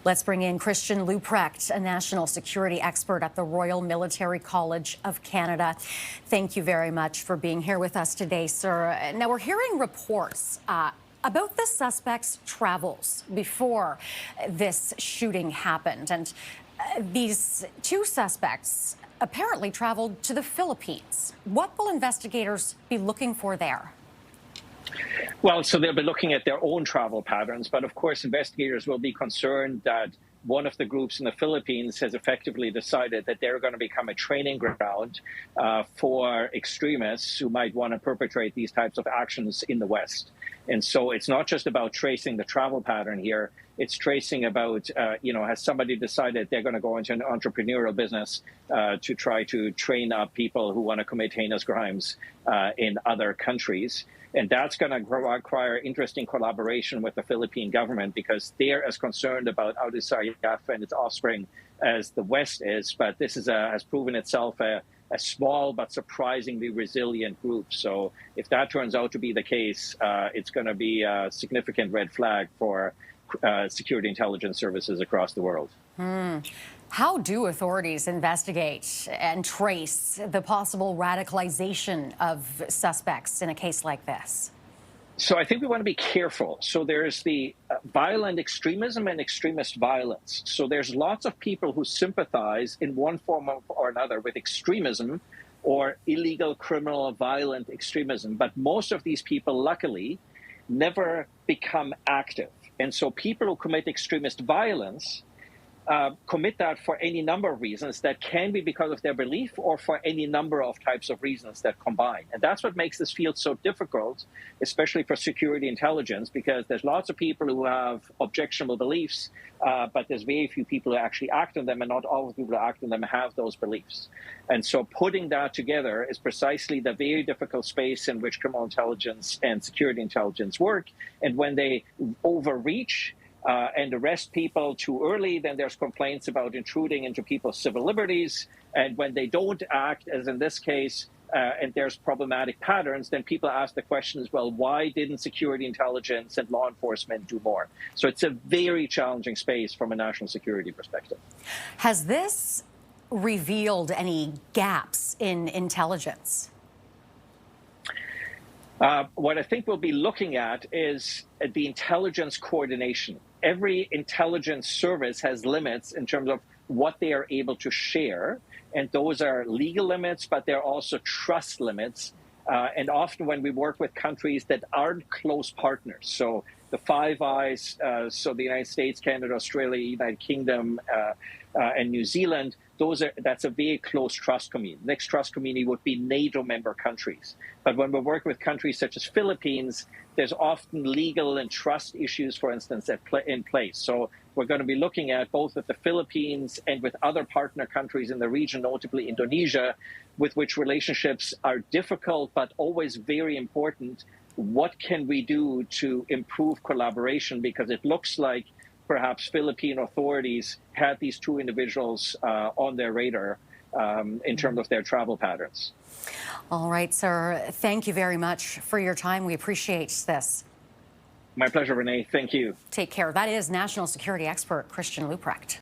Let's bring in Christian Leuprecht, a national security expert at the Royal Military College of Canada. Thank you very much for being here with us today, sir. Now, we're hearing reports about the suspect's travels before this shooting happened. And these two suspects apparently traveled to the Philippines. What will investigators be looking for there? Well, so they'll be looking at their own travel patterns, but of course investigators will be concerned that one of the groups in the Philippines has effectively decided that they're going to become a training ground for extremists who might want to perpetrate these types of actions in the West. And so it's not just about tracing the travel pattern here. It's tracing about, has somebody decided they're going to go into an entrepreneurial business to try to train up people who want to commit heinous crimes in other countries. And that's going to require interesting collaboration with the Philippine government because they're as concerned about Audi Sayyaf and its offspring as the West is. But this has proven itself a small but surprisingly resilient group. So if that turns out to be the case, it's going to be a significant red flag for security intelligence services across the world. How do authorities investigate and trace the possible radicalization of suspects in a case like this? So I think we want to be careful. So there's the violent extremism and extremist violence. So there's lots of people who sympathize in one form or another with extremism or illegal, criminal, violent extremism. But most of these people, luckily, never become active. And so people who commit extremist violence commit that for any number of reasons that can be because of their belief or for any number of types of reasons that combine. And that's what makes this field so difficult, especially for security intelligence, because there's lots of people who have objectionable beliefs, but there's very few people who actually act on them, and not all of the people who act on them have those beliefs. And so putting that together is precisely the very difficult space in which criminal intelligence and security intelligence work. And when they overreach, and arrest people too early, then there's complaints about intruding into people's civil liberties. And when they don't act, as in this case, and there's problematic patterns, then people ask the questions, well, why didn't security intelligence and law enforcement do more? So it's a very challenging space from a national security perspective. Has this revealed any gaps in intelligence? What I think we'll be looking at is the intelligence coordination. Every intelligence service has limits in terms of what they are able to share. And those are legal limits, but they're also trust limits. And often when we work with countries that aren't close partners, so the Five Eyes, so the United States, Canada, Australia, United Kingdom, and New Zealand, that's a very close trust community. Next trust community would be NATO member countries. But when we work with countries such as Philippines, there's often legal and trust issues, for instance, in place. So we're going to be looking at both with the Philippines and with other partner countries in the region, notably Indonesia, with which relationships are difficult but always very important. What can we do to improve collaboration? Because it looks like perhaps Philippine authorities had these two individuals on their radar in terms of their travel patterns. All right, sir. Thank you very much for your time. We appreciate this. My pleasure, Renee. Thank you. Take care. That is national security expert Christian Leuprecht.